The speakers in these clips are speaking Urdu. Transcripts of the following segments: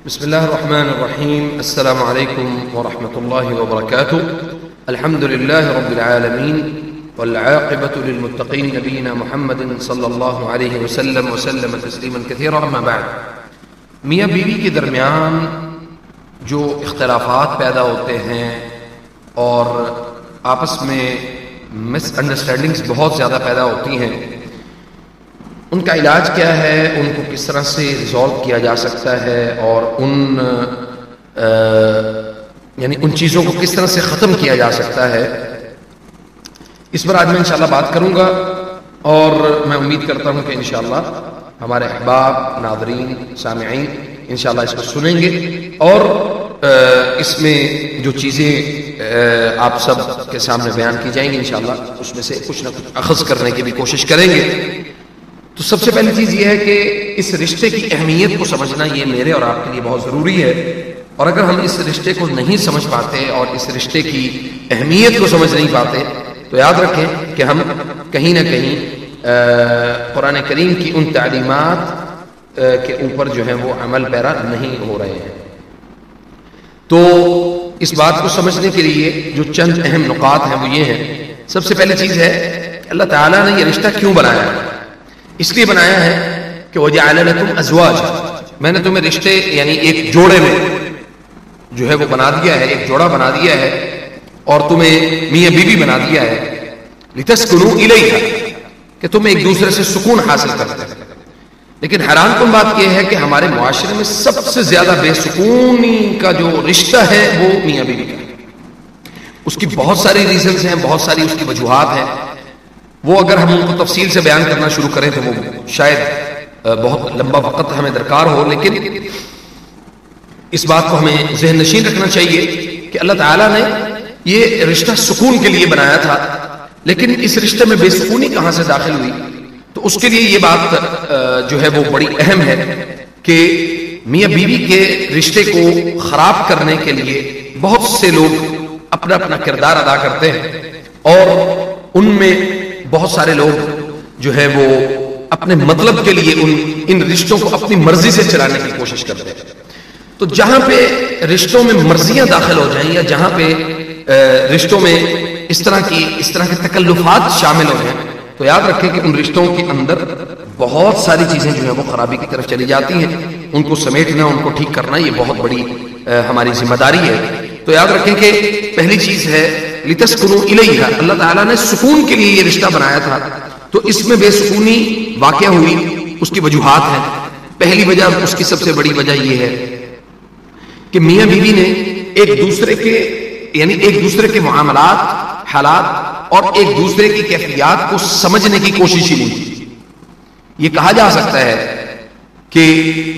بسم الله الرحمن الرحيم. السلام عليكم ورحمة الله وبركاته. الحمد لله رب العالمين والعاقبة للمتقين نبينا محمد صلی اللہ علیہ وسلم وسلم تسلیما کثیرا. اما بعد، میاں بیوی کے درمیان جو اختلافات پیدا ہوتے ہیں اور آپس میں مس انڈرسٹینڈنگز بہت زیادہ پیدا ہوتی ہیں، ان کا علاج کیا ہے، ان کو کس طرح سے ریزالو کیا جا سکتا ہے اور ان چیزوں کو کس طرح سے ختم کیا جا سکتا ہے، اس پر آج میں انشاءاللہ بات کروں گا. اور میں امید کرتا ہوں کہ انشاءاللہ ہمارے احباب، ناظرین، سامعین انشاءاللہ اس کو سنیں گے اور اس میں جو چیزیں آپ سب کے سامنے بیان کی جائیں گی انشاءاللہ اس میں سے کچھ نہ کچھ اخذ کرنے کی بھی کوشش کریں گے. تو سب سے پہلی چیز یہ ہے کہ اس رشتے کی اہمیت کو سمجھنا یہ میرے اور آپ کے لیے بہت ضروری ہے. اور اگر ہم اس رشتے کو نہیں سمجھ پاتے اور اس رشتے کی اہمیت کو سمجھ نہیں پاتے تو یاد رکھیں کہ ہم کہیں نہ کہیں قرآن کریم کی ان تعلیمات کے اوپر جو ہے وہ عمل پیرا نہیں ہو رہے ہیں. تو اس بات کو سمجھنے کے لیے جو چند اہم نقاط ہیں وہ یہ ہیں. سب سے پہلی چیز ہے کہ اللہ تعالیٰ نے یہ رشتہ کیوں بنایا ہے. اس لیے بنایا ہے کہ وَجَعَلَ لَكُمْ أَزْوَاجًا، میں نے تمہیں رشتے یعنی ایک جوڑے میں جو ہے وہ بنا دیا ہے، ایک جوڑا بنا دیا ہے اور تمہیں میاں بیوی بنا دیا ہے. لِتَسْكُنُوا إِلَيْهَا، کہ تم ایک دوسرے سے سکون حاصل کرتے ہیں. لیکن حیران کن بات یہ ہے کہ ہمارے معاشرے میں سب سے زیادہ بے سکونی کا جو رشتہ ہے وہ میاں بیوی کا ہے. اس کی بہت ساری ریزنز ہیں، بہت ساری اس کی وجوہات ہیں. وہ اگر ہم ان کو تفصیل سے بیان کرنا شروع کریں تو وہ شاید بہت لمبا وقت ہمیں درکار ہو. لیکن اس بات کو ہمیں ذہن نشین رکھنا چاہیے کہ اللہ تعالیٰ نے یہ رشتہ سکون کے لیے بنایا تھا، لیکن اس رشتے میں بے سکونی کہاں سے داخل ہوئی. تو اس کے لیے یہ بات جو ہے وہ بڑی اہم ہے کہ میاں بیوی کے رشتے کو خراب کرنے کے لیے بہت سے لوگ اپنا اپنا کردار ادا کرتے ہیں اور ان میں بہت سارے لوگ جو ہے وہ اپنے مطلب کے لیے ان رشتوں کو اپنی مرضی سے چلانے کی کوشش کرتے ہیں. تو جہاں پہ رشتوں میں مرضیاں داخل ہو جائیں یا جہاں پہ رشتوں میں اس طرح کے تکلفات شامل ہو جائیں تو یاد رکھیں کہ ان رشتوں کے اندر بہت ساری چیزیں جو ہیں وہ خرابی کی طرف چلی جاتی ہیں. ان کو سمیٹنا، ان کو ٹھیک کرنا یہ بہت بڑی ہماری ذمہ داری ہے. تو یاد رکھیں کہ پہلی چیز ہے لِتَسْكُنُوا إِلَيْهَا، اللہ تعالیٰ نے سکون کے لیے یہ رشتہ بنایا تھا. تو اس میں بے سکونی واقع ہوئی، اس کی وجوہات ہیں. پہلی وجہ، اس کی سب سے بڑی وجہ یہ ہے کہ میاں بیوی نے ایک دوسرے کے معاملات، حالات اور ایک دوسرے کی کیفیات کو سمجھنے کی کوشش ہی نہیں. یہ کہا جا سکتا ہے کہ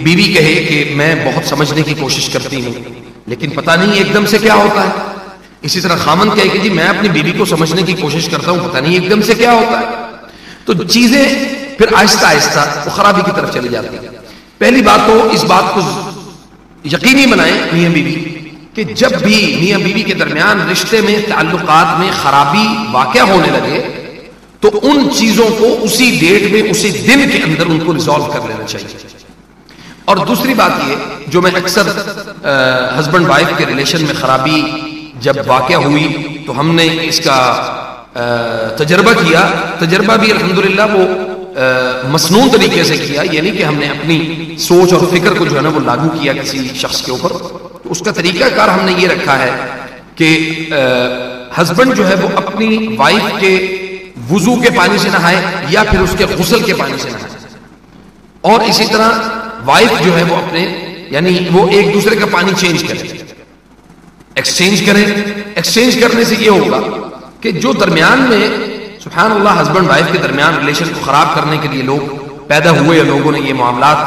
بیوی کہے کہ میں بہت سمجھنے کی کوشش کرتی ہوں لیکن پتہ نہیں ایک دم سے کیا ہوتا ہے. اسی طرح خامن کہے کہ جی میں اپنی بیوی کو سمجھنے کی کوشش کرتا ہوں، پتہ نہیں ایک دم سے کیا ہوتا ہے. تو چیزیں پھر آہستہ آہستہ وہ خرابی کی طرف چلی جاتی ہیں. پہلی بات تو اس بات کو یقینی بنائیں میاں بیوی کہ جب بھی میاں بیوی کے درمیان رشتے میں، تعلقات میں خرابی واقع ہونے لگے تو ان چیزوں کو اسی ڈیٹ میں، اسی دن کے اندر ان کو ریزالو کر لینا چاہیے. اور دوسری بات یہ جو میں اکثر ہسبینڈ وائف کے ریلیشن میں خرابی جب واقع ہوئی تو ہم نے اس کا تجربہ کیا. تجربہ بھی الحمدللہ وہ مسنون طریقے سے کیا، یعنی کہ ہم نے اپنی سوچ اور فکر کو جو ہے نا وہ لاگو کیا کسی شخص کے اوپر. تو اس کا طریقہ کار ہم نے یہ رکھا ہے کہ ہسبینڈ جو ہے وہ اپنی وائف کے وضو کے پانی سے نہائے یا پھر اس کے غسل کے پانی سے نہائے. اور اسی طرح وائف جو ہے وہ اپنے یعنی وہ ایک دوسرے کا پانی چینج کرے، ایکسچینج کریں. ایکسچینج کرنے سے یہ ہوگا کہ جو درمیان میں سبحان اللہ ہسبینڈ وائف کے درمیان ریلیشن کو خراب کرنے کے لیے لوگ پیدا ہوئے، لوگوں نے یہ معاملات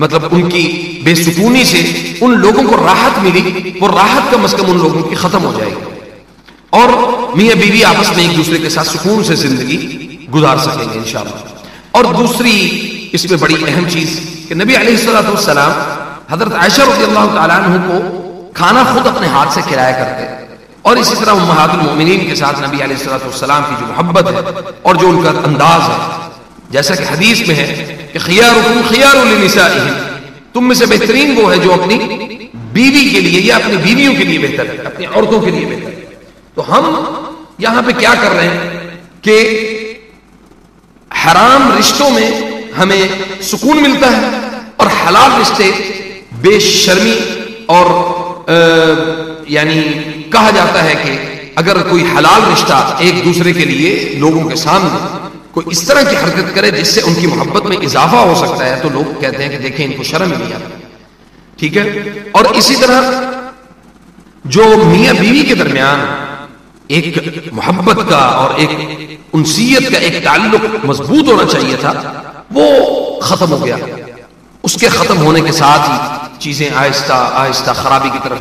مطلب ان کی بے سکونی سے ان لوگوں کو راحت ملی، وہ راحت کم از کم ان لوگوں کی ختم ہو جائے گی اور میاں بیوی آپس میں ایک دوسرے کے ساتھ سکون سے زندگی گزار سکیں گے انشاءاللہ. اور دوسری اس میں بڑی اہم چیز کہ نبی علیہ الصلوۃ والسلام حضرت عائشہ رضی اللہ تعالیٰ عنہ کو کھانا خود اپنے ہاتھ سے کھلایا کرتے. اور اسی طرح امہات المؤمنین کے ساتھ نبی علیہ الصلوۃ والسلام کی جو محبت ہے اور جو ان کا انداز ہے، جیسا کہ حدیث میں ہے کہ خیارکم خیار لنسائہم، تم میں سے بہترین وہ ہے جو اپنی بیوی کے لیے یا اپنی بیویوں کے لیے بہتر ہے، اپنی عورتوں کے لیے بہتر ہے۔ تو ہم یہاں پہ کیا کر رہے ہیں کہ حرام رشتوں میں ہمیں سکون ملتا ہے اور حلال رشتے بے شرمی اور یعنی کہا جاتا ہے کہ اگر کوئی حلال رشتہ ایک دوسرے کے لیے لوگوں کے سامنے کوئی اس طرح کی حرکت کرے جس سے ان کی محبت میں اضافہ ہو سکتا ہے تو لوگ کہتے ہیں کہ دیکھیں ان کو شرم نہیں آتا، ٹھیک ہے۔ اور اسی طرح جو میاں بیوی کے درمیان ایک محبت کا اور ایک انسیت کا ایک تعلق مضبوط ہونا چاہیے تھا وہ ختم ہو گیا۔ اس کے ختم ہونے کے ساتھ ہی چیزیں آہستہ آہستہ خرابی کی طرف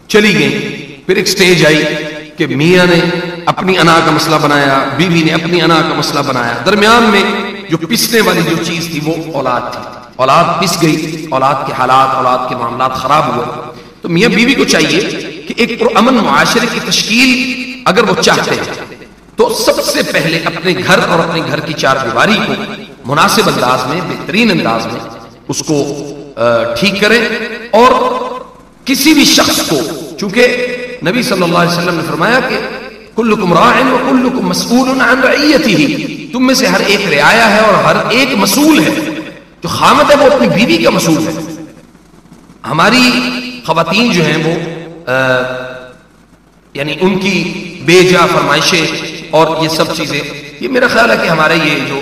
چلی گئیں۔ پھر ایک سٹیج آئی کہ میاں نے اپنی انا کا مسئلہ بنایا، بیوی نے اپنی انا کا مسئلہ بنایا، درمیان میں جو پسنے والی جو چیز تھی وہ اولاد تھی، اولاد پس گئی، اولاد کے حالات، اولاد کے معاملات خراب ہوئے۔ تو میاں بیوی کو چاہیے کہ ایک پرامن معاشرے کی تشکیل اگر وہ چاہتے ہیں تو سب سے پہلے اپنے گھر اور اپنے گھر کی چار دیواری کو مناسب انداز میں، بہترین انداز میں اس کو ٹھیک کریں۔ اور کسی بھی شخص کو، چونکہ نبی صلی اللہ علیہ وسلم نے فرمایا کہ کلکم راع وکلکم مسئول عن رعیتہ، تم میں سے ہر ایک رعایا ہے اور ہر ایک مسئول ہے۔ جو خامد ہے وہ اپنی بیوی کا مسئول ہے۔ ہماری خواتین جو ہیں وہ یعنی ان کی بے جا فرمائشیں اور یہ سب چیزیں، یہ میرا خیال ہے کہ ہمارے یہ جو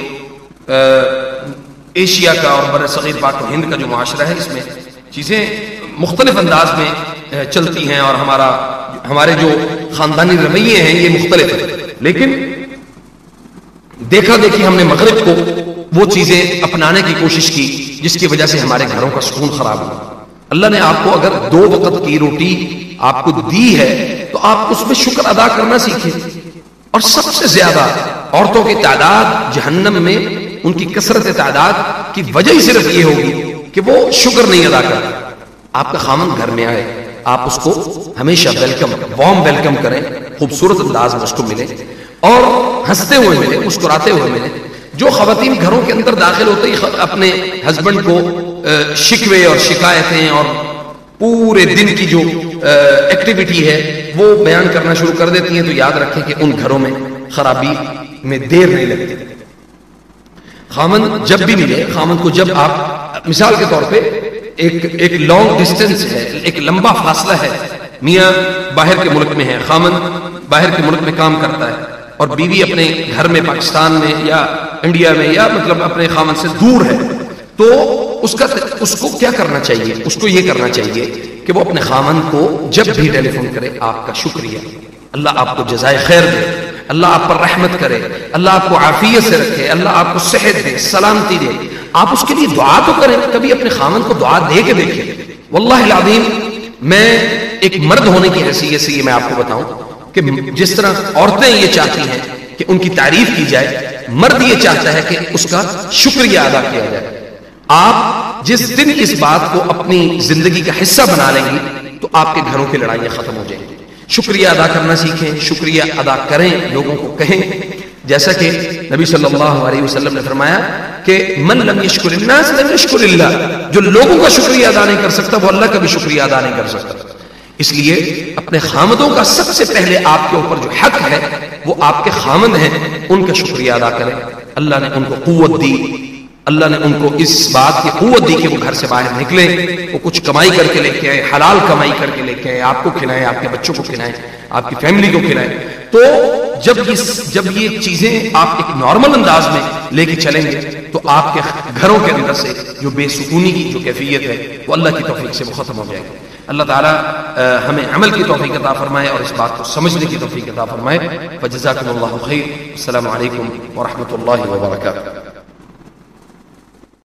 ایشیا کا اور بر صغیر پاک و ہند کا جو معاشرہ ہے اس میں چیزیں مختلف انداز میں چلتی ہیں اور ہمارے جو خاندانی رویے ہیں یہ مختلف ہیں، لیکن دیکھا دیکھی ہم نے مغرب کو وہ چیزیں اپنانے کی کوشش کی جس کی وجہ سے ہمارے گھروں کا سکون خراب ہوا۔ اللہ نے آپ کو اگر 2 وقت کی روٹی آپ کو دی ہے تو آپ اس میں شکر ادا کرنا سیکھیں۔ اور سب سے زیادہ عورتوں کی تعداد جہنم میں ان کی کثرت تعداد کی وجہ ہی صرف یہ ہوگی کہ وہ شکر نہیں ادا کرتے۔ آپ کا خامن گھر میں آئے، آپ اس کو ہمیشہ وارم ویلکم کریں، خوبصورت انداز میں اس کو ملیں اور ہنستے ہوئے ملیں، مسکراتے ہوئے ملیں۔ جو خواتین گھروں کے اندر داخل ہوتے ہی اپنے ہسبینڈ کو شکوے اور شکایتیں اور پورے دن کی جو ایکٹیویٹی ہے وہ بیان کرنا شروع کر دیتی ہیں، تو یاد رکھیں کہ ان گھروں میں خرابی میں دیر نہیں لگتی۔ خامن جب بھی ملے، خامن کو جب آپ مثال کے طور پہ ایک لانگ ڈسٹینس ہے، ایک لمبا فاصلہ ہے، میاں باہر کے ملک میں ہے، خامن باہر کے ملک میں کام کرتا ہے اور بیوی اپنے گھر میں پاکستان میں یا انڈیا میں یا مطلب اپنے خامن سے دور ہے، تو اس کو کیا کرنا چاہیے؟ اس کو یہ کرنا چاہیے کہ وہ اپنے خامن کو جب بھی ٹیلی فون کرے آپ کا شکریہ، اللہ آپ کو جزائے خیر دے، اللہ آپ پر رحمت کرے، اللہ آپ کو عافیت سے رکھے، اللہ آپ کو صحت دے، سلامتی دے، آپ اس کے لیے دعا تو کریں، کبھی اپنے خامن کو دعا دے کے دیکھیں۔ واللہ العظیم میں ایک مرد ہونے کی حیثیت سے یہ میں آپ کو بتاؤں کہ جس طرح عورتیں یہ چاہتی ہیں کہ ان کی تعریف کی جائے، مرد یہ چاہتا ہے کہ اس کا شکریہ ادا کیا جائے۔ آپ جس دن اس بات کو اپنی زندگی کا حصہ بنا لیں گی تو آپ کے گھروں کی لڑائیاں ختم ہو جائیں گی۔ شکریہ ادا کرنا سیکھیں، شکریہ ادا کریں، لوگوں کو کہیں، جیسا کہ نبی صلی اللہ علیہ وسلم نے فرمایا کہ من لم یشکر الناس لم یشکر اللہ، جو لوگوں کا شکریہ ادا نہیں کر سکتا وہ اللہ کا بھی شکریہ ادا نہیں کر سکتا۔ اس لیے اپنے خامدوں کا سب سے پہلے آپ کے اوپر جو حق ہے وہ آپ کے خامد ہیں، ان کا شکریہ ادا کریں۔ اللہ نے ان کو قوت دی، اللہ نے ان کو اس بات کی قوت دی کہ وہ گھر سے باہر نکلیں، وہ کچھ کمائی کر کے لے کے آئے، حلال کمائی کر کے لے کے آئے، آپ کو کھلائیں، آپ کے بچوں کو کھلائیں، آپ کی فیملی کو کھلائیں۔ تو جب یہ چیزیں آپ ایک نارمل انداز میں لے کے چلیں گے تو آپ کے گھروں کے اندر سے جو بے سکونی کی جو کیفیت ہے وہ اللہ کی توفیق سے وہ ختم ہو جائے گی۔ اللہ تعالیٰ ہمیں عمل کی توفیق عطا فرمائے اور اس بات کو سمجھنے کی توفیق عطا فرمائے۔ فجزاکم اللہ خیر۔ السلام علیکم ورحمۃ اللہ وبرکاتہ۔